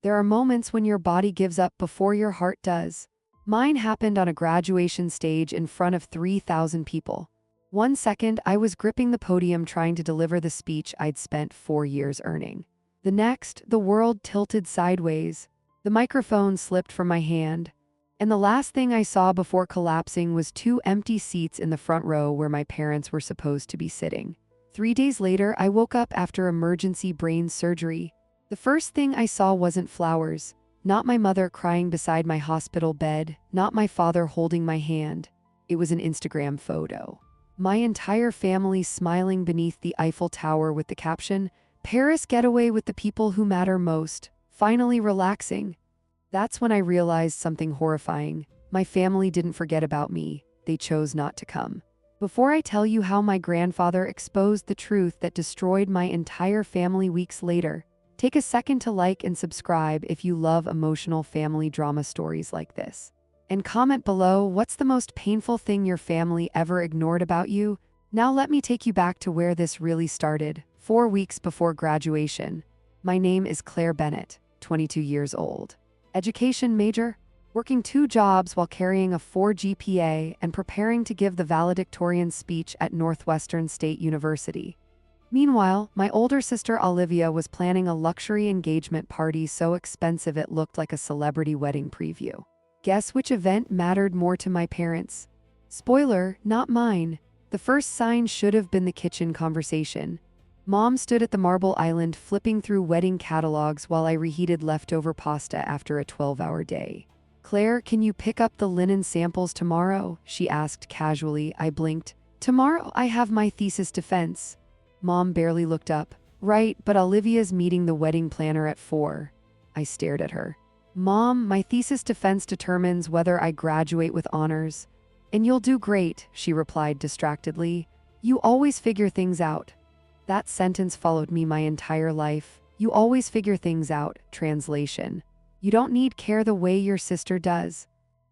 There are moments when your body gives up before your heart does. Mine happened on a graduation stage in front of 3,000 people. 1 second, I was gripping the podium trying to deliver the speech I'd spent 4 years earning. The next, the world tilted sideways. The microphone slipped from my hand. And the last thing I saw before collapsing was 2 empty seats in the front row where my parents were supposed to be sitting. 3 days later, I woke up after emergency brain surgery. The first thing I saw wasn't flowers, not my mother crying beside my hospital bed, not my father holding my hand. It was an Instagram photo. My entire family smiling beneath the Eiffel Tower with the caption, "Paris getaway with the people who matter most, finally relaxing." That's when I realized something horrifying. My family didn't forget about me. They chose not to come. Before I tell you how my grandfather exposed the truth that destroyed my entire family weeks later, take a second to like and subscribe if you love emotional family drama stories like this. And comment below, what's the most painful thing your family ever ignored about you? Now let me take you back to where this really started, 4 weeks before graduation. My name is Claire Bennett, 22 years old. Education major, working 2 jobs while carrying a 4 GPA and preparing to give the valedictorian speech at Northwestern State University. Meanwhile, my older sister Olivia was planning a luxury engagement party so expensive it looked like a celebrity wedding preview. Guess which event mattered more to my parents? Spoiler, not mine. The first sign should have been the kitchen conversation. Mom stood at the marble island flipping through wedding catalogs while I reheated leftover pasta after a 12-hour day. "Claire, can you pick up the linen samples tomorrow?" she asked casually. I blinked. "Tomorrow I have my thesis defense." Mom barely looked up. "Right, but Olivia's meeting the wedding planner at 4. I stared at her. "Mom, my thesis defense determines whether I graduate with honors." "And you'll do great," she replied distractedly. "You always figure things out." That sentence followed me my entire life. You always figure things out. Translation: you don't need care the way your sister does.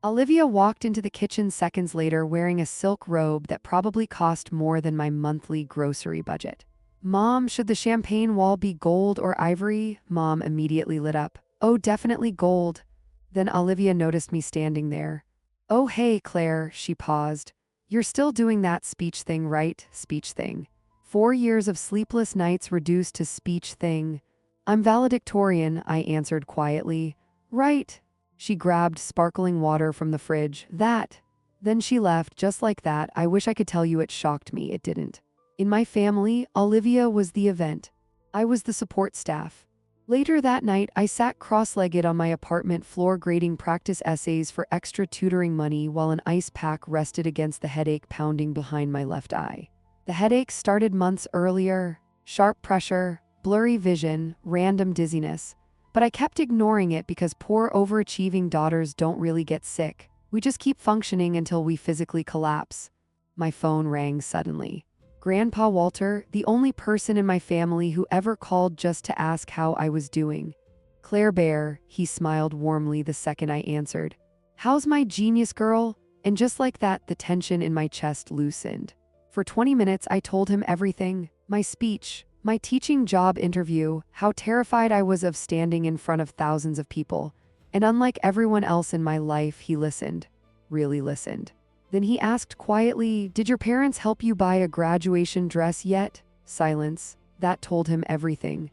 Olivia walked into the kitchen seconds later wearing a silk robe that probably cost more than my monthly grocery budget. "Mom, should the champagne wall be gold or ivory?" Mom immediately lit up. "Oh, definitely gold." Then Olivia noticed me standing there. "Oh, hey, Claire," she paused. "You're still doing that speech thing, right?" Speech thing. 4 years of sleepless nights reduced to speech thing. "I'm valedictorian," I answered quietly. "Right." She grabbed sparkling water from the fridge. "That." Then she left just like that. I wish I could tell you it shocked me. It didn't. In my family, Olivia was the event. I was the support staff. Later that night, I sat cross-legged on my apartment floor grading practice essays for extra tutoring money while an ice pack rested against the headache pounding behind my left eye. The headache started months earlier. Sharp pressure, blurry vision, random dizziness. But I kept ignoring it because poor overachieving daughters don't really get sick. We just keep functioning until we physically collapse. My phone rang suddenly. Grandpa Walter, the only person in my family who ever called just to ask how I was doing. "Claire Bear," he smiled warmly the second I answered. "How's my genius girl?" And just like that, the tension in my chest loosened. For 20 minutes, I told him everything. My speech, my teaching job interview, how terrified I was of standing in front of thousands of people. And unlike everyone else in my life, he listened. Really listened. Then he asked quietly, "Did your parents help you buy a graduation dress yet?" Silence. That told him everything.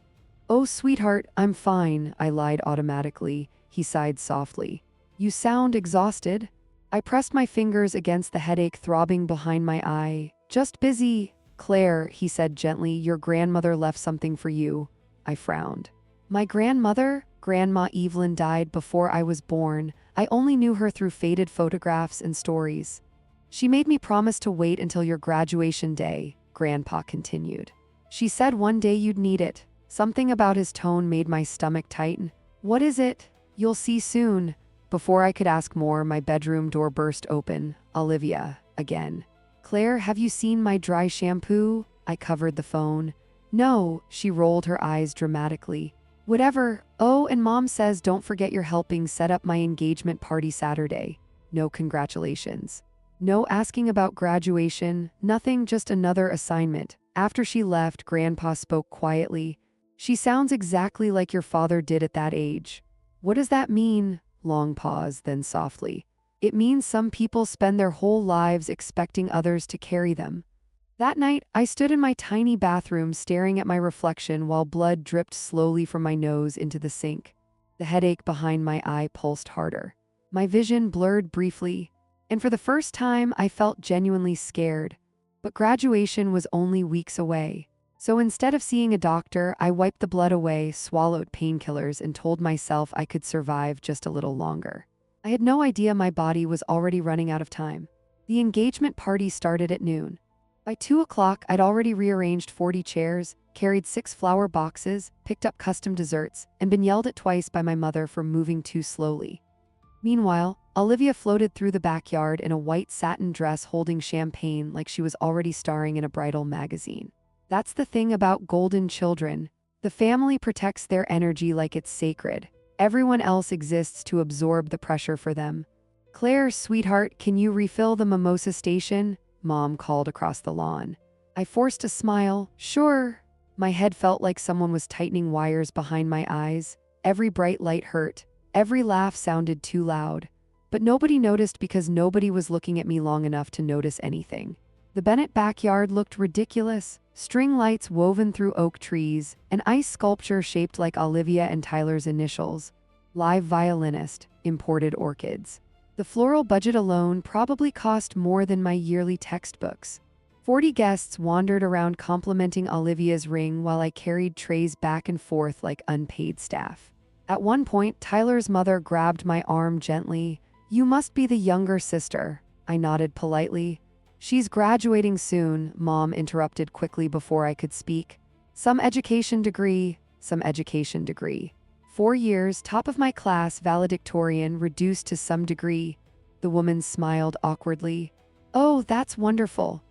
"Oh, sweetheart, I'm fine," I lied automatically. He sighed softly. "You sound exhausted." I pressed my fingers against the headache throbbing behind my eye. "Just busy." "Claire," he said gently, "your grandmother left something for you." I frowned. "My grandmother?" Grandma Evelyn died before I was born. I only knew her through faded photographs and stories. "She made me promise to wait until your graduation day," Grandpa continued. "She said one day you'd need it." Something about his tone made my stomach tighten. "What is it?" "You'll see soon." Before I could ask more, my bedroom door burst open. Olivia, again. "Claire, have you seen my dry shampoo?" I covered the phone. "No," she rolled her eyes dramatically. "Whatever. Oh, and Mom says don't forget you're helping set up my engagement party Saturday." No congratulations. No asking about graduation, nothing, just another assignment. After she left, Grandpa spoke quietly. "She sounds exactly like your father did at that age." What does that mean? Long pause, then softly. It means some people spend their whole lives expecting others to carry them. That night, I stood in my tiny bathroom staring at my reflection while blood dripped slowly from my nose into the sink. The headache behind my eye pulsed harder. My vision blurred briefly, and for the first time, I felt genuinely scared. But graduation was only weeks away. So instead of seeing a doctor, I wiped the blood away, swallowed painkillers, and told myself I could survive just a little longer. I had no idea my body was already running out of time. The engagement party started at noon. By 2 o'clock, I'd already rearranged 40 chairs, carried 6 flower boxes, picked up custom desserts, and been yelled at twice by my mother for moving too slowly. Meanwhile, Olivia floated through the backyard in a white satin dress holding champagne like she was already starring in a bridal magazine. That's the thing about golden children. The family protects their energy like it's sacred. Everyone else exists to absorb the pressure for them. "Claire, sweetheart, can you refill the mimosa station?" Mom called across the lawn. I forced a smile. "Sure." My head felt like someone was tightening wires behind my eyes. Every bright light hurt. Every laugh sounded too loud. But nobody noticed because nobody was looking at me long enough to notice anything. The Bennett backyard looked ridiculous. String lights woven through oak trees, an ice sculpture shaped like Olivia and Tyler's initials, live violinist, imported orchids. The floral budget alone probably cost more than my yearly textbooks. 40 guests wandered around complimenting Olivia's ring while I carried trays back and forth like unpaid staff. At one point, Tyler's mother grabbed my arm gently. "You must be the younger sister." I nodded politely. "She's graduating soon," Mom interrupted quickly before I could speak. Some education degree. 4 years, top of my class, valedictorian, reduced to some degree. The woman smiled awkwardly. "Oh, that's wonderful."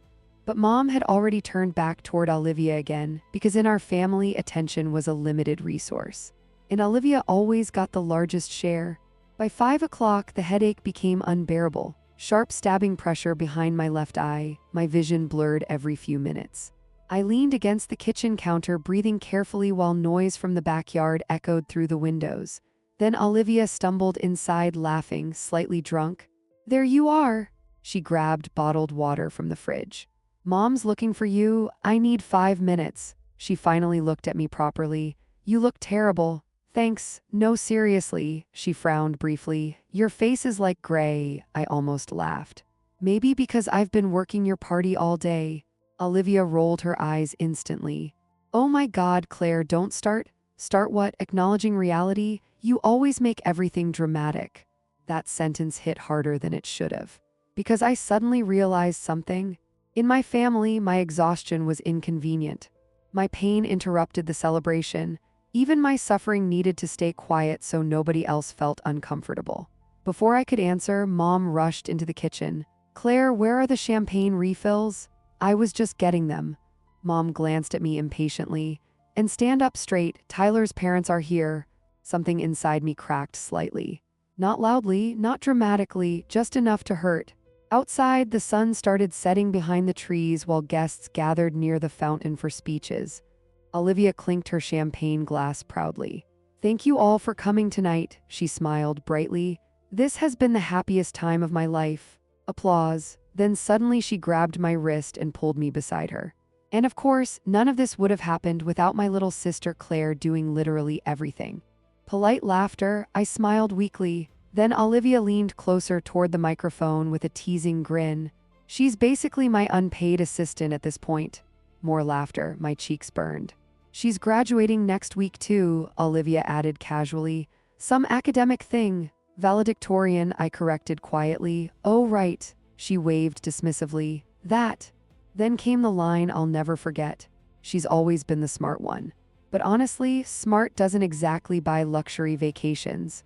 But Mom had already turned back toward Olivia again, because in our family, attention was a limited resource. And Olivia always got the largest share. By 5 o'clock, the headache became unbearable. Sharp stabbing pressure behind my left eye, my vision blurred every few minutes. I leaned against the kitchen counter, breathing carefully while noise from the backyard echoed through the windows. Then Olivia stumbled inside, laughing, slightly drunk. "There you are." She grabbed bottled water from the fridge. "Mom's looking for you. I need 5 minutes." She finally looked at me properly. "You look terrible." "Thanks. No, seriously." She frowned briefly. "Your face is like gray." I almost laughed. "Maybe because I've been working your party all day." Olivia rolled her eyes instantly. "Oh my God, Claire, don't start." "Start what? Acknowledging reality? You always make everything dramatic." That sentence hit harder than it should have. Because I suddenly realized something. In my family, my exhaustion was inconvenient. My pain interrupted the celebration. Even my suffering needed to stay quiet so nobody else felt uncomfortable. Before I could answer, Mom rushed into the kitchen. "Claire, where are the champagne refills?" "I was just getting them." Mom glanced at me impatiently. "And stand up straight. Tyler's parents are here." Something inside me cracked slightly. Not loudly, not dramatically, just enough to hurt. Outside, the sun started setting behind the trees while guests gathered near the fountain for speeches. Olivia clinked her champagne glass proudly. "Thank you all for coming tonight," she smiled brightly. "This has been the happiest time of my life." Applause. Then suddenly she grabbed my wrist and pulled me beside her. And of course, none of this would have happened without my little sister Claire doing literally everything. Polite laughter. I smiled weakly. Then Olivia leaned closer toward the microphone with a teasing grin. "She's basically my unpaid assistant at this point." More laughter. My cheeks burned. "She's graduating next week too," Olivia added casually. "Some academic thing." "Valedictorian," I corrected quietly. "Oh, right." She waved dismissively. "That." Then came the line I'll never forget. "She's always been the smart one." But honestly, smart doesn't exactly buy luxury vacations.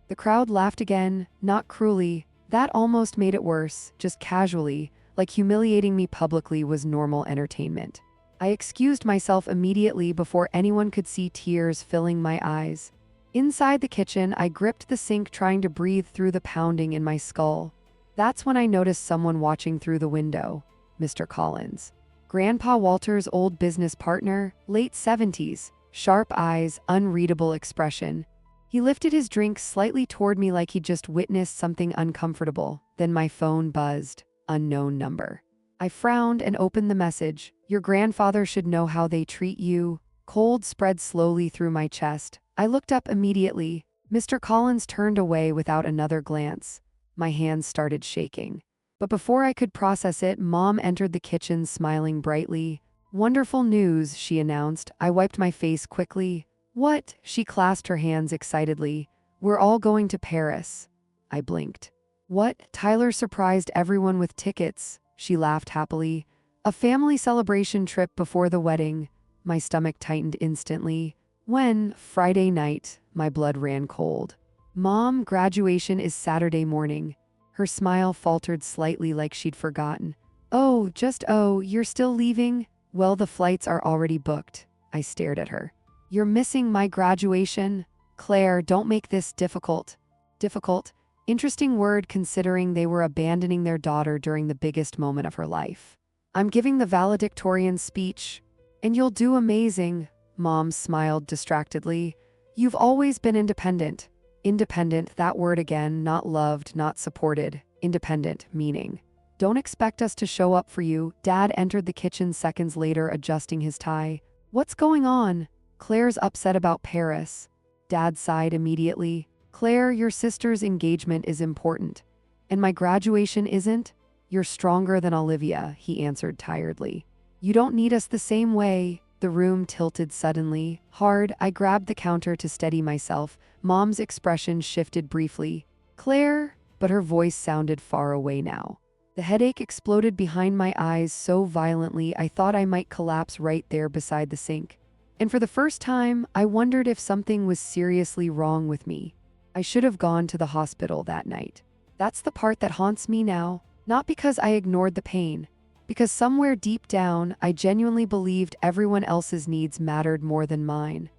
The crowd laughed again, not cruelly. That almost made it worse, just casually, like humiliating me publicly was normal entertainment. I excused myself immediately before anyone could see tears filling my eyes. Inside the kitchen, I gripped the sink trying to breathe through the pounding in my skull. That's when I noticed someone watching through the window. Mr. Collins. Grandpa Walter's old business partner, late 70s, sharp eyes, unreadable expression. He lifted his drink slightly toward me like he'd just witnessed something uncomfortable. Then my phone buzzed. Unknown number. I frowned and opened the message. Your grandfather should know how they treat you. Cold spread slowly through my chest. I looked up immediately. Mr. Collins turned away without another glance. My hands started shaking. But before I could process it, Mom entered the kitchen smiling brightly. Wonderful news, she announced. I wiped my face quickly. What? She clasped her hands excitedly. We're all going to Paris. I blinked. What? Tyler surprised everyone with tickets. She laughed happily. A family celebration trip before the wedding. My stomach tightened instantly. When? Friday night. My blood ran cold. Mom, graduation is Saturday morning. Her smile faltered slightly like she'd forgotten. Oh, you're still leaving? Well, the flights are already booked. I stared at her. You're missing my graduation? Claire, don't make this difficult. Difficult? Interesting word considering they were abandoning their daughter during the biggest moment of her life. I'm giving the valedictorian speech. And you'll do amazing. Mom smiled distractedly. You've always been independent. Independent, that word again, not loved, not supported. Independent, meaning. Don't expect us to show up for you. Dad entered the kitchen seconds later, adjusting his tie. What's going on? Claire's upset about Paris. Dad sighed immediately. Claire, your sister's engagement is important. And my graduation isn't? You're stronger than Olivia, he answered tiredly. You don't need us the same way. The room tilted suddenly. Hard, I grabbed the counter to steady myself. Mom's expression shifted briefly. Claire? But her voice sounded far away now. The headache exploded behind my eyes so violently I thought I might collapse right there beside the sink. And for the first time, I wondered if something was seriously wrong with me. I should have gone to the hospital that night. That's the part that haunts me now, not because I ignored the pain, because somewhere deep down, I genuinely believed everyone else's needs mattered more than mine.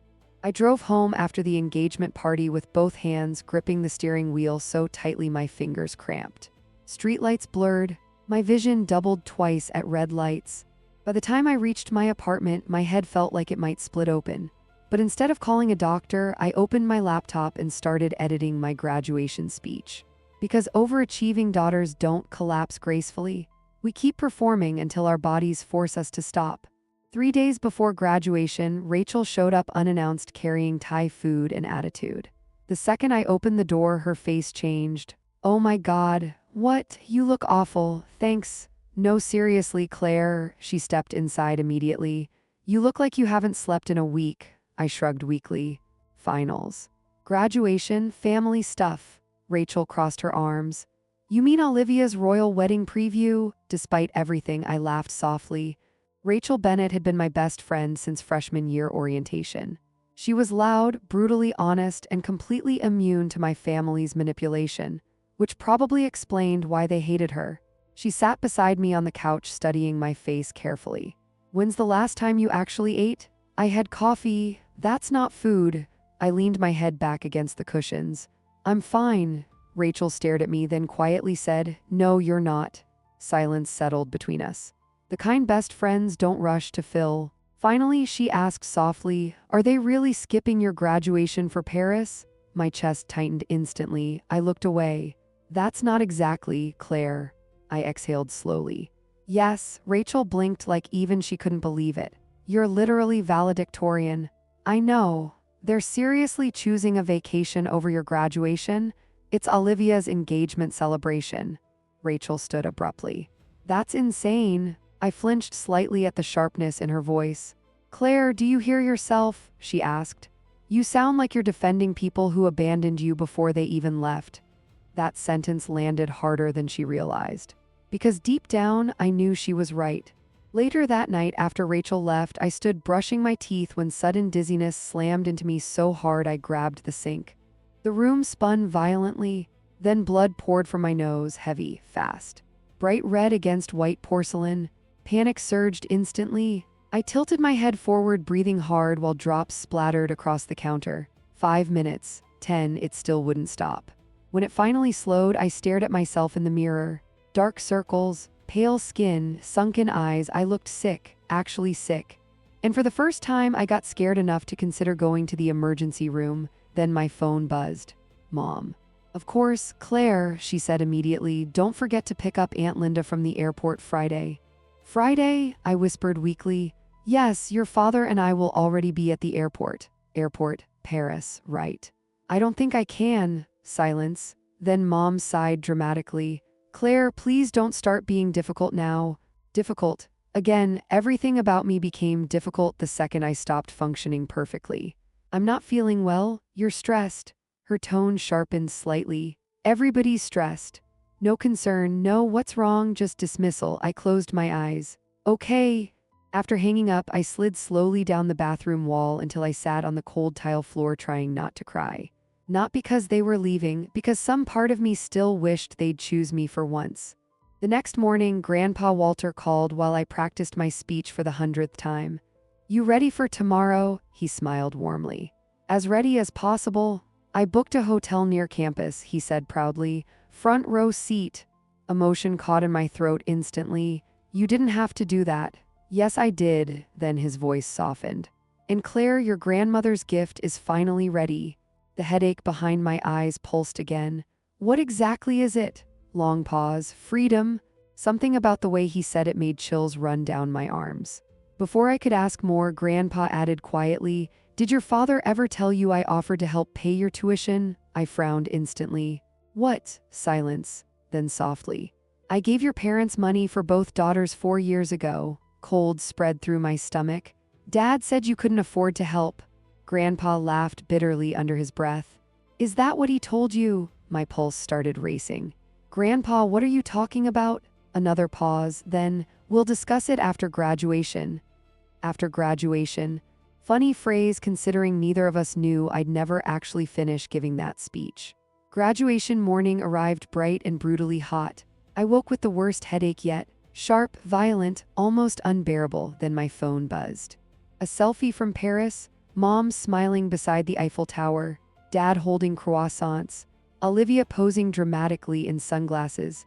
I drove home after the engagement party with both hands gripping the steering wheel so tightly my fingers cramped. Streetlights blurred, my vision doubled twice at red lights. By the time I reached my apartment, my head felt like it might split open. But instead of calling a doctor, I opened my laptop and started editing my graduation speech. Because overachieving daughters don't collapse gracefully. We keep performing until our bodies force us to stop. 3 days before graduation, Rachel showed up unannounced carrying Thai food and attitude. The second I opened the door, her face changed. Oh my God, what? You look awful, thanks. No, seriously, Claire, she stepped inside immediately. You look like you haven't slept in a week. I shrugged weakly. Finals. Graduation, family stuff. Rachel crossed her arms. You mean Olivia's royal wedding preview? Despite everything, I laughed softly. Rachel Bennett had been my best friend since freshman year orientation. She was loud, brutally honest, and completely immune to my family's manipulation, which probably explained why they hated her. She sat beside me on the couch studying my face carefully. When's the last time you actually ate? I had coffee. That's not food. I leaned my head back against the cushions. I'm fine. Rachel stared at me, then quietly said, No, you're not. Silence settled between us. The kind best friends don't rush to fill. Finally, she asked softly, Are they really skipping your graduation for Paris? My chest tightened instantly. I looked away. That's not exactly, Claire. I exhaled slowly. Yes, Rachel blinked like even she couldn't believe it. You're literally valedictorian. I know. They're seriously choosing a vacation over your graduation? It's Olivia's engagement celebration. Rachel stood abruptly. That's insane. I flinched slightly at the sharpness in her voice. Claire, do you hear yourself? She asked. You sound like you're defending people who abandoned you before they even left. That sentence landed harder than she realized. Because deep down, I knew she was right. Later that night, after Rachel left, I stood brushing my teeth when sudden dizziness slammed into me so hard I grabbed the sink. The room spun violently, then blood poured from my nose, heavy, fast. Bright red against white porcelain. Panic surged instantly. I tilted my head forward, breathing hard while drops splattered across the counter. 5 minutes, 10, it still wouldn't stop. When it finally slowed, I stared at myself in the mirror. Dark circles, pale skin, sunken eyes. I looked sick, actually sick. And for the first time, I got scared enough to consider going to the emergency room. Then my phone buzzed. Mom. Of course, Claire, she said immediately. Don't forget to pick up Aunt Linda from the airport Friday. Friday? I whispered weakly. Yes, your father and I will already be at the airport. Airport, Paris, right. I don't think I can. Silence. Then Mom sighed dramatically. Claire, please don't start being difficult now. Difficult. Again, everything about me became difficult the second I stopped functioning perfectly. I'm not feeling well. You're stressed. Her tone sharpened slightly. Everybody's stressed. No concern, no what's wrong, just dismissal. I closed my eyes. Okay. After hanging up, I slid slowly down the bathroom wall until I sat on the cold tile floor trying not to cry. Not because they were leaving, because some part of me still wished they'd choose me for once. The next morning, Grandpa Walter called while I practiced my speech for the 100th time. You ready for tomorrow? He smiled warmly. As ready as possible. I booked a hotel near campus, he said proudly. Front row seat. Emotion caught in my throat instantly. You didn't have to do that. Yes, I did. Then his voice softened. And Claire, your grandmother's gift is finally ready. The headache behind my eyes pulsed again. What exactly is it? Long pause. Freedom. Something about the way he said it made chills run down my arms. Before I could ask more, Grandpa added quietly, did your father ever tell you I offered to help pay your tuition? I frowned instantly. What? Silence. Then softly. I gave your parents money for both daughters 4 years ago. Cold spread through my stomach. Dad said you couldn't afford to help. Grandpa laughed bitterly under his breath. Is that what he told you? My pulse started racing. Grandpa, what are you talking about? Another pause, then, we'll discuss it after graduation. After graduation. Funny phrase considering neither of us knew I'd never actually finish giving that speech. Graduation morning arrived bright and brutally hot. I woke with the worst headache yet. Sharp, violent, almost unbearable. Then my phone buzzed. A selfie from Paris, Mom smiling beside the Eiffel Tower, Dad holding croissants, Olivia posing dramatically in sunglasses.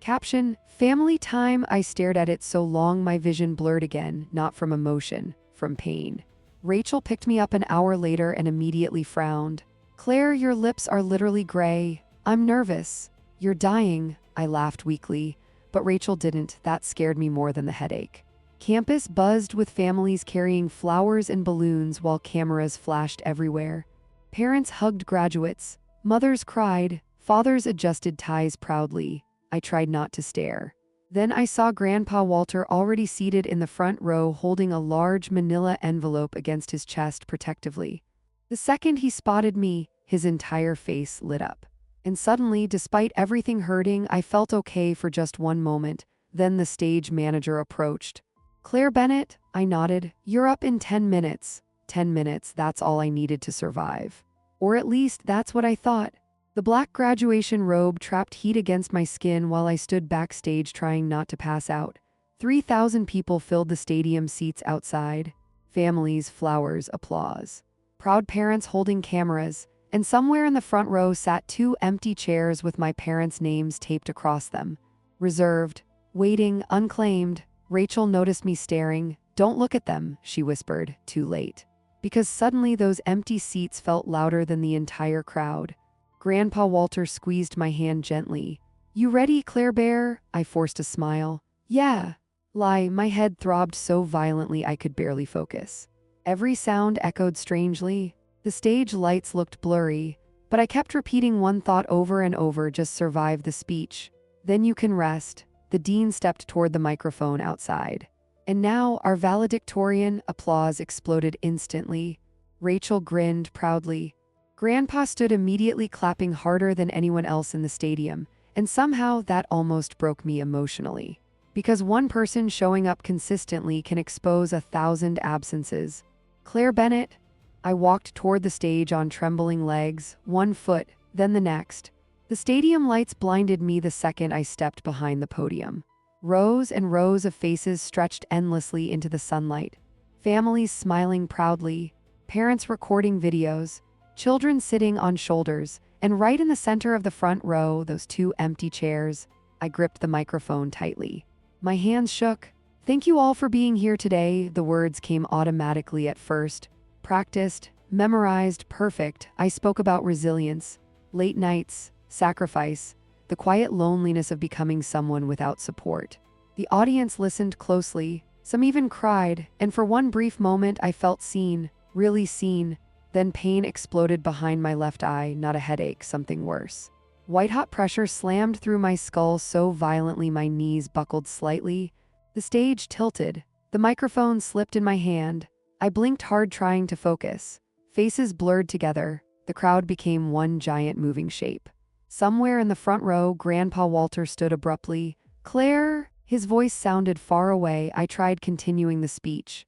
Caption, family time. I stared at it so long my vision blurred again, not from emotion, from pain. Rachel picked me up an hour later and immediately frowned. Claire, your lips are literally gray. I'm nervous. You're dying. I laughed weakly, but Rachel didn't. That scared me more than the headache. Campus buzzed with families carrying flowers and balloons while cameras flashed everywhere. Parents hugged graduates. Mothers cried. Fathers adjusted ties proudly. I tried not to stare. Then I saw Grandpa Walter already seated in the front row holding a large manila envelope against his chest protectively. The second he spotted me, his entire face lit up. And suddenly, despite everything hurting, I felt okay for just one moment. Then the stage manager approached. Claire Bennett, I nodded. You're up in 10 minutes. 10 minutes, that's all I needed to survive. Or at least that's what I thought. The black graduation robe trapped heat against my skin while I stood backstage trying not to pass out. 3,000 people filled the stadium seats outside. Families, flowers, applause. Proud parents holding cameras, and somewhere in the front row sat 2 empty chairs with my parents' names taped across them. Reserved, waiting, unclaimed. Rachel noticed me staring. Don't look at them, she whispered, too late. Because suddenly those empty seats felt louder than the entire crowd. Grandpa Walter squeezed my hand gently. You ready, Claire Bear? I forced a smile. Yeah. Lie, my head throbbed so violently I could barely focus. Every sound echoed strangely. The stage lights looked blurry, but I kept repeating one thought over and over, just survive the speech. Then you can rest. The dean stepped toward the microphone outside. And now, our valedictorian. Applause exploded instantly. Rachel grinned proudly. Grandpa stood immediately clapping harder than anyone else in the stadium, and somehow that almost broke me emotionally. Because one person showing up consistently can expose 1,000 absences. Claire Bennett. I walked toward the stage on trembling legs, one foot, then the next. The stadium lights blinded me the second I stepped behind the podium. Rows and rows of faces stretched endlessly into the sunlight. Families smiling proudly, parents recording videos, children sitting on shoulders, and right in the center of the front row, those 2 empty chairs. I gripped the microphone tightly. My hands shook. Thank you all for being here today. The words came automatically at first. Practiced, memorized, perfect. I spoke about resilience, late nights, sacrifice, the quiet loneliness of becoming someone without support. The audience listened closely, some even cried, and for one brief moment I felt seen, really seen. Then pain exploded behind my left eye, not a headache, something worse. White-hot pressure slammed through my skull so violently my knees buckled slightly. The stage tilted. The microphone slipped in my hand. I blinked hard trying to focus. Faces blurred together. The crowd became one giant moving shape. Somewhere in the front row, Grandpa Walter stood abruptly. "Claire?" His voice sounded far away. I tried continuing the speech.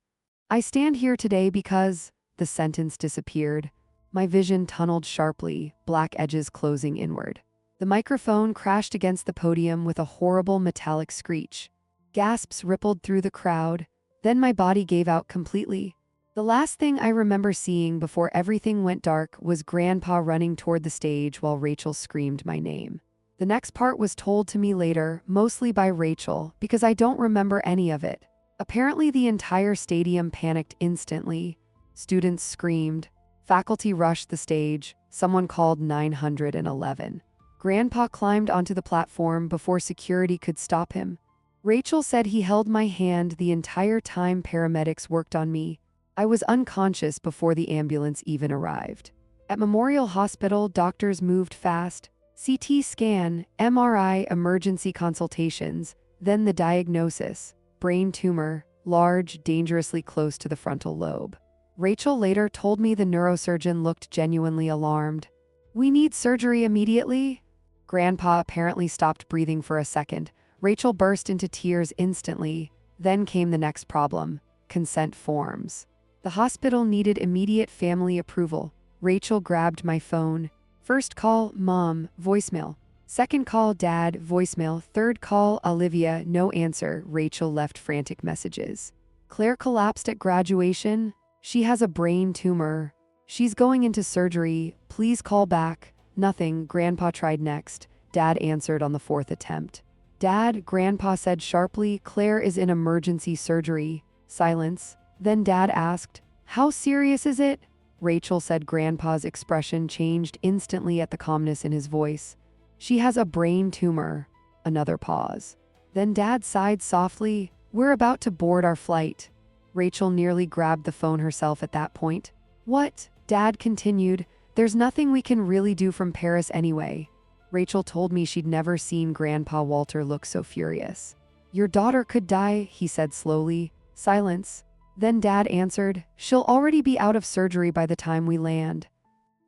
"I stand here today because..." The sentence disappeared. My vision tunneled sharply, black edges closing inward. The microphone crashed against the podium with a horrible metallic screech. Gasps rippled through the crowd. Then my body gave out completely. The last thing I remember seeing before everything went dark was Grandpa running toward the stage while Rachel screamed my name. The next part was told to me later, mostly by Rachel, because I don't remember any of it. Apparently the entire stadium panicked instantly. Students screamed. Faculty rushed the stage. Someone called 911. Grandpa climbed onto the platform before security could stop him. Rachel said he held my hand the entire time paramedics worked on me. I was unconscious before the ambulance even arrived. At Memorial Hospital, doctors moved fast. CT scan, MRI, emergency consultations, then the diagnosis: brain tumor, large, dangerously close to the frontal lobe. Rachel later told me the neurosurgeon looked genuinely alarmed. "We need surgery immediately." Grandpa apparently stopped breathing for a second. Rachel burst into tears instantly. Then came the next problem: consent forms. The hospital needed immediate family approval. Rachel grabbed my phone. First call, Mom, voicemail. Second call, Dad, voicemail. Third call, Olivia, no answer. Rachel left frantic messages. Claire collapsed at graduation. She has a brain tumor. She's going into surgery. Please call back. Nothing. Grandpa tried next. Dad answered on the fourth attempt. Dad, Grandpa said sharply, Claire is in emergency surgery. Silence. Then Dad asked, "How serious is it?" Rachel said. Grandpa's expression changed instantly at the calmness in his voice. "She has a brain tumor." Another pause. Then Dad sighed softly. "We're about to board our flight." Rachel nearly grabbed the phone herself at that point. "What?" Dad continued. "There's nothing we can really do from Paris anyway." Rachel told me she'd never seen Grandpa Walter look so furious. "Your daughter could die," he said slowly. Silence. Then Dad answered, "She'll already be out of surgery by the time we land."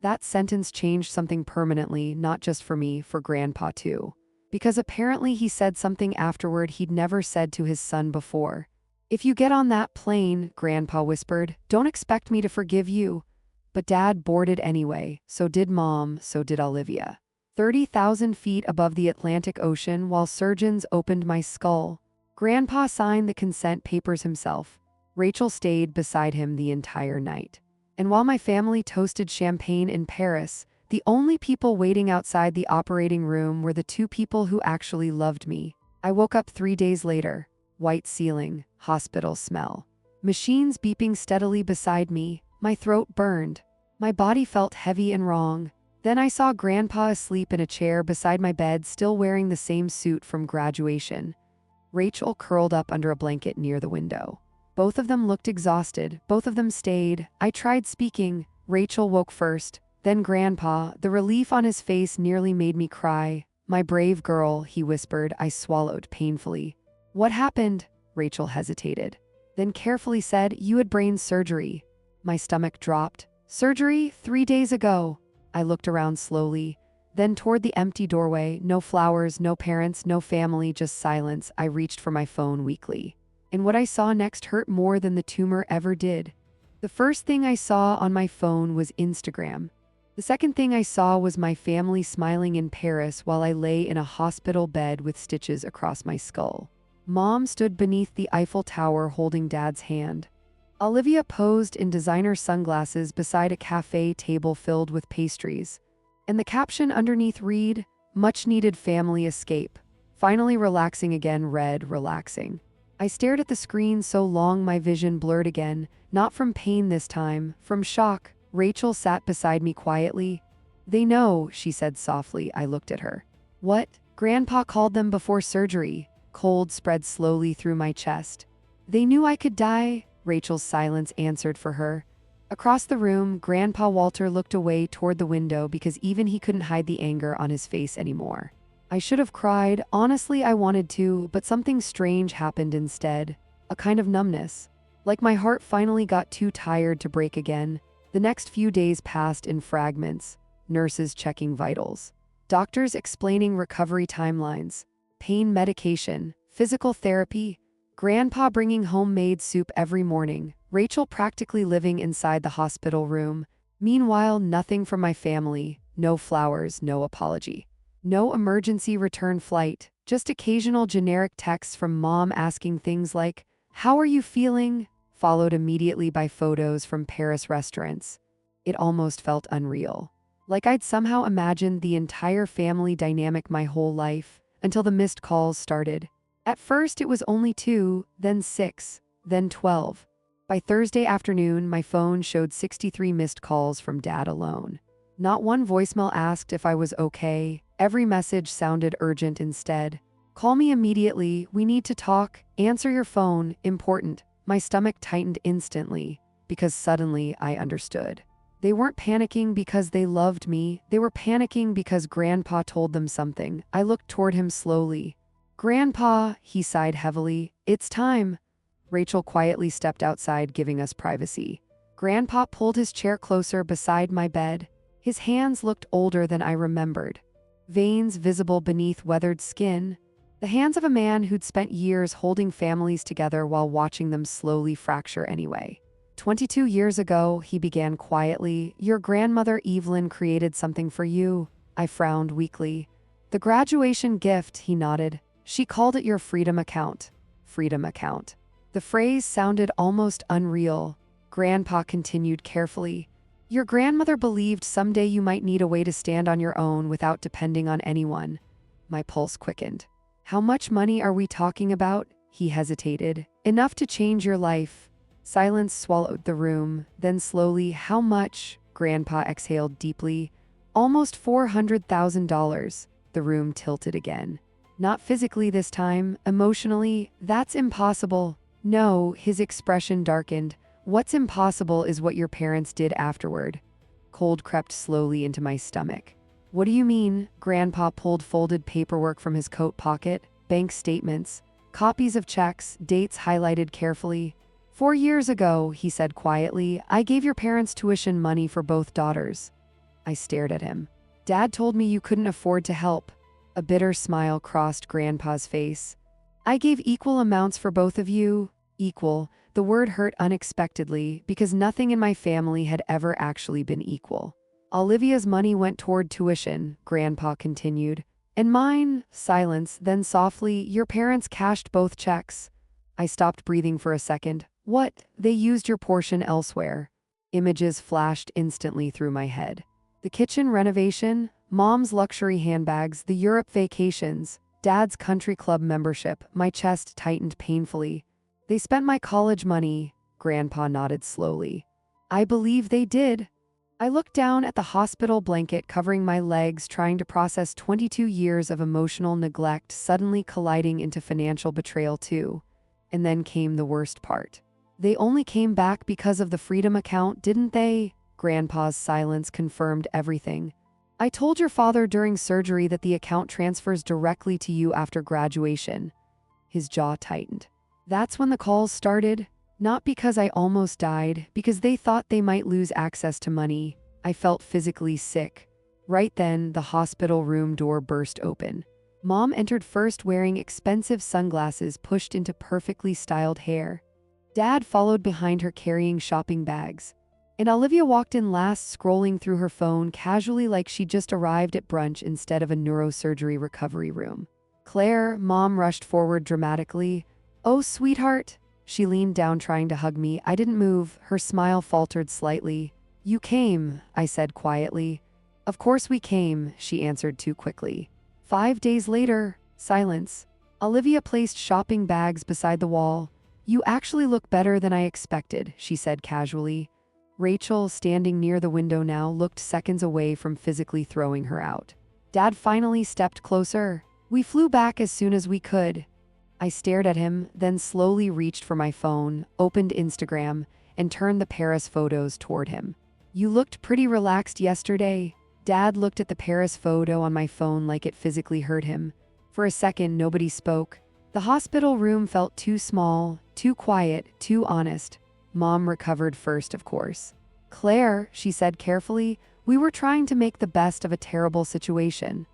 That sentence changed something permanently, not just for me, for Grandpa too. Because apparently he said something afterward he'd never said to his son before. "If you get on that plane," Grandpa whispered, "don't expect me to forgive you." But Dad boarded anyway, so did Mom, so did Olivia. 30,000 feet above the Atlantic Ocean while surgeons opened my skull. Grandpa signed the consent papers himself. Rachel stayed beside him the entire night. And while my family toasted champagne in Paris, the only people waiting outside the operating room were the two people who actually loved me. I woke up 3 days later. White ceiling, hospital smell. Machines beeping steadily beside me. My throat burned. My body felt heavy and wrong. Then I saw Grandpa asleep in a chair beside my bed, still wearing the same suit from graduation. Rachel curled up under a blanket near the window. Both of them looked exhausted. Both of them stayed. I tried speaking. Rachel woke first, then Grandpa. The relief on his face nearly made me cry. "My brave girl," he whispered. I swallowed painfully. "What happened?" Rachel hesitated. Then carefully said, "You had brain surgery." My stomach dropped. "Surgery? 3 days ago." I looked around slowly, then toward the empty doorway. No flowers, no parents, no family, just silence. I reached for my phone weakly. And what I saw next hurt more than the tumor ever did. The first thing I saw on my phone was Instagram. The second thing I saw was my family smiling in Paris while I lay in a hospital bed with stitches across my skull. Mom stood beneath the Eiffel Tower holding Dad's hand. Olivia posed in designer sunglasses beside a cafe table filled with pastries. And the caption underneath read, "Much needed family escape. Finally relaxing again," read, "Relaxing." I stared at the screen so long my vision blurred again, not from pain this time, from shock. Rachel sat beside me quietly. They know, she said softly. I looked at her. What? Grandpa called them before surgery. Cold spread slowly through my chest. They knew I could die, Rachel's silence answered for her. Across the room, Grandpa Walter looked away toward the window because even he couldn't hide the anger on his face anymore. I should have cried. Honestly, I wanted to, but something strange happened instead. A kind of numbness. Like my heart finally got too tired to break again. The next few days passed in fragments. Nurses checking vitals. Doctors explaining recovery timelines. Pain medication. Physical therapy. Grandpa bringing homemade soup every morning. Rachel practically living inside the hospital room. Meanwhile, nothing from my family. No flowers, no apology. No emergency return flight. Just occasional generic texts from mom asking things like, "How are you feeling?" followed immediately by photos from Paris restaurants. It almost felt unreal. Like I'd somehow imagined the entire family dynamic my whole life, until the missed calls started. At first it was only 2, then 6, then 12. By Thursday afternoon, my phone showed 63 missed calls from Dad alone. Not one voicemail asked if I was okay. Every message sounded urgent instead. "Call me immediately, we need to talk, answer your phone, important." My stomach tightened instantly, because suddenly I understood. They weren't panicking because they loved me, they were panicking because Grandpa told them something. I looked toward him slowly. "Grandpa," he sighed heavily, "it's time." Rachel quietly stepped outside, giving us privacy. Grandpa pulled his chair closer beside my bed. His hands looked older than I remembered. Veins visible beneath weathered skin. The hands of a man who'd spent years holding families together while watching them slowly fracture anyway. 22 years ago, he began quietly, "Your grandmother Evelyn created something for you." I frowned weakly. "The graduation gift," he nodded. "She called it your freedom account." Freedom account. The phrase sounded almost unreal. Grandpa continued carefully. "Your grandmother believed someday you might need a way to stand on your own without depending on anyone." My pulse quickened. "How much money are we talking about?" He hesitated. "Enough to change your life." Silence swallowed the room. Then slowly, "How much?" Grandpa exhaled deeply. "Almost $400,000. The room tilted again. "Not physically this time, emotionally. That's impossible." "No," his expression darkened. "What's impossible is what your parents did afterward." Cold crept slowly into my stomach. "What do you mean?" Grandpa pulled folded paperwork from his coat pocket, bank statements, copies of checks, dates highlighted carefully. 4 years ago, he said quietly, "I gave your parents tuition money for both daughters." I stared at him. "Dad told me you couldn't afford to help." A bitter smile crossed Grandpa's face. "I gave equal amounts for both of you." Equal. The word hurt unexpectedly because nothing in my family had ever actually been equal. "Olivia's money went toward tuition," Grandpa continued. "And mine." Silence, then softly, "Your parents cashed both checks." I stopped breathing for a second. "What? They used your portion elsewhere." Images flashed instantly through my head. The kitchen renovation, Mom's luxury handbags, the Europe vacations, Dad's country club membership. My chest tightened painfully. "They spent my college money," Grandpa nodded slowly. "I believe they did." I looked down at the hospital blanket covering my legs, trying to process 22 years of emotional neglect suddenly colliding into financial betrayal too. And then came the worst part. "They only came back because of the freedom account, didn't they?" Grandpa's silence confirmed everything. "I told your father during surgery that the account transfers directly to you after graduation." His jaw tightened. "That's when the calls started. Not because I almost died, because they thought they might lose access to money." I felt physically sick. Right then, the hospital room door burst open. Mom entered first wearing expensive sunglasses pushed into perfectly styled hair. Dad followed behind her carrying shopping bags. And Olivia walked in last, scrolling through her phone casually like she'd just arrived at brunch instead of a neurosurgery recovery room. "Claire," Mom rushed forward dramatically. "Oh, sweetheart." She leaned down trying to hug me. I didn't move. Her smile faltered slightly. "You came," I said quietly. "Of course we came," she answered too quickly. 5 days later, silence. Olivia placed shopping bags beside the wall. "You actually look better than I expected," she said casually. Rachel, standing near the window now, looked seconds away from physically throwing her out. Dad finally stepped closer. We flew back as soon as we could. I stared at him, then slowly reached for my phone, opened Instagram, and turned the Paris photos toward him. You looked pretty relaxed yesterday. Dad looked at the Paris photo on my phone like it physically hurt him. For a second, nobody spoke. The hospital room felt too small, too quiet, too honest. Mom recovered first, of course. Claire, she said carefully, we were trying to make the best of a terrible situation.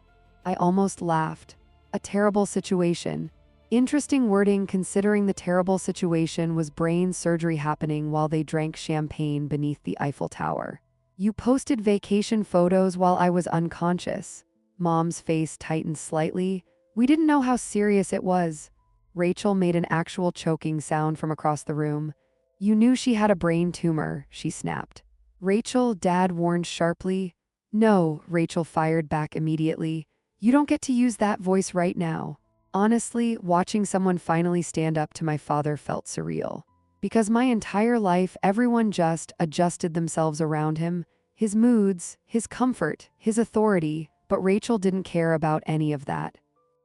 I almost laughed. A terrible situation. Interesting wording considering the terrible situation was brain surgery happening while they drank champagne beneath the Eiffel Tower. You posted vacation photos while I was unconscious. Mom's face tightened slightly. We didn't know how serious it was. Rachel made an actual choking sound from across the room. You knew she had a brain tumor, she snapped. Rachel, Dad warned sharply. No, Rachel fired back immediately. You don't get to use that voice right now. Honestly, watching someone finally stand up to my father felt surreal. Because my entire life, everyone just adjusted themselves around him, his moods, his comfort, his authority, but Rachel didn't care about any of that.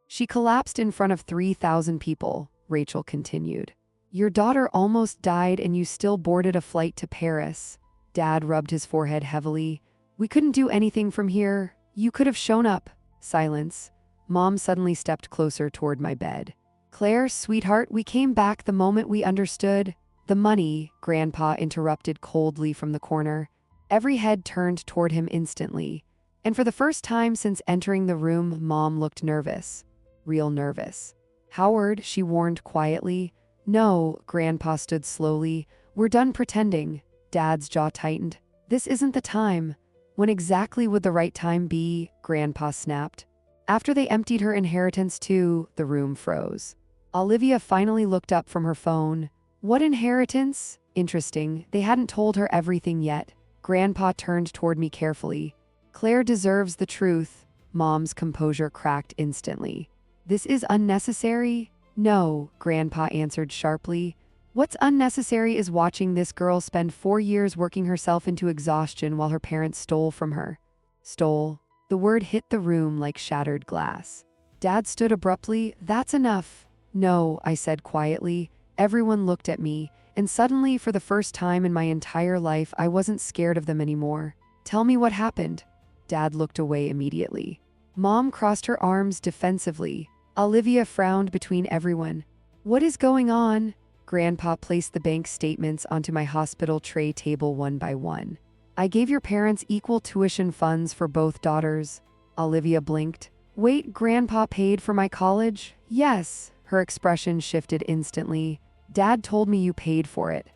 She collapsed in front of 3,000 people, Rachel continued. Your daughter almost died and you still boarded a flight to Paris. Dad rubbed his forehead heavily. We couldn't do anything from here. You could have shown up. Silence. Mom suddenly stepped closer toward my bed. Claire, sweetheart, we came back the moment we understood. The money, Grandpa interrupted coldly from the corner. Every head turned toward him instantly. And for the first time since entering the room, Mom looked nervous. Real nervous. Howard, she warned quietly. No, Grandpa stood slowly. We're done pretending. Dad's jaw tightened. This isn't the time. When exactly would the right time be? Grandpa snapped. After they emptied her inheritance too, the room froze. Olivia finally looked up from her phone. What inheritance? Interesting, they hadn't told her everything yet. Grandpa turned toward me carefully. Claire deserves the truth. Mom's composure cracked instantly. This is unnecessary? No, Grandpa answered sharply. What's unnecessary is watching this girl spend 4 years working herself into exhaustion while her parents stole from her. Stole. The word hit the room like shattered glass. Dad stood abruptly. That's enough. No, I said quietly. Everyone looked at me, and suddenly, for the first time in my entire life, I wasn't scared of them anymore. Tell me what happened. Dad looked away immediately. Mom crossed her arms defensively. Olivia frowned between everyone. What is going on? Grandpa placed the bank statements onto my hospital tray table one by one. I gave your parents equal tuition funds for both daughters. Olivia blinked. Wait, Grandpa paid for my college? Yes. Her expression shifted instantly. Dad told me you paid for it.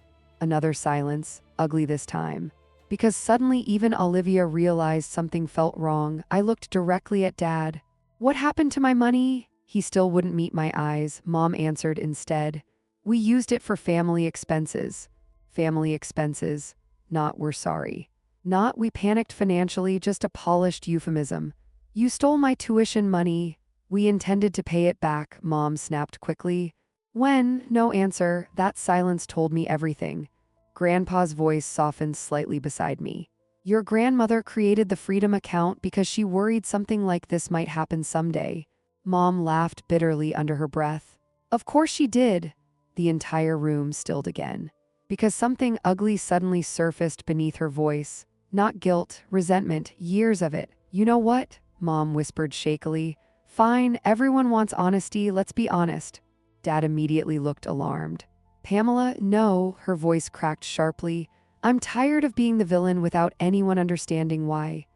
Another silence, ugly this time. Because suddenly even Olivia realized something felt wrong, I looked directly at Dad. What happened to my money? He still wouldn't meet my eyes. Mom answered instead. We used it for family expenses. Family expenses. Not we're sorry. Not we panicked financially, just a polished euphemism. You stole my tuition money. We intended to pay it back, Mom snapped quickly. When? No answer. That silence told me everything. Grandpa's voice softened slightly beside me. Your grandmother created the Freedom account because she worried something like this might happen someday. Mom laughed bitterly under her breath. Of course she did. The entire room stilled again. Because something ugly suddenly surfaced beneath her voice. Not guilt, resentment, years of it. You know what? Mom whispered shakily. Fine, everyone wants honesty, let's be honest. Dad immediately looked alarmed. Pamela, no, her voice cracked sharply. I'm tired of being the villain without anyone understanding why.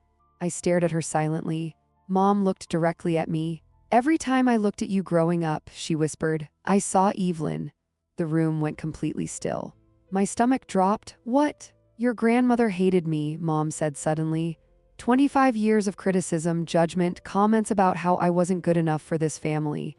I stared at her silently. Mom looked directly at me. Every time I looked at you growing up, she whispered, I saw Evelyn. The room went completely still. My stomach dropped. What? Your grandmother hated me, Mom said suddenly. 25 years of criticism, judgment, comments about how I wasn't good enough for this family.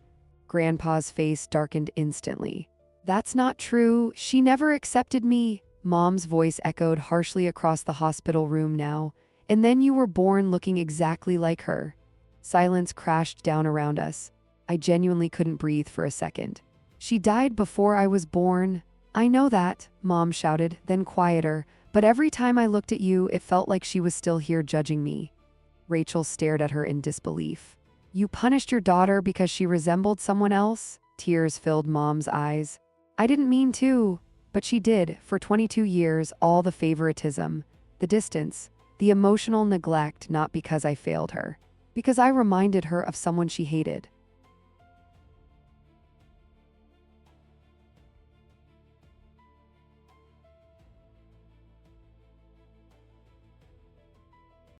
Grandpa's face darkened instantly. That's not true. She never accepted me. Mom's voice echoed harshly across the hospital room now. And then you were born looking exactly like her. Silence crashed down around us. I genuinely couldn't breathe for a second. She died before I was born. I know that, Mom shouted, then quieter. But every time I looked at you, it felt like she was still here judging me. Rachel stared at her in disbelief. You punished your daughter because she resembled someone else? Tears filled Mom's eyes. I didn't mean to, but she did. For 22 years, all the favoritism, the distance, the emotional neglect, not because I failed her, because I reminded her of someone she hated.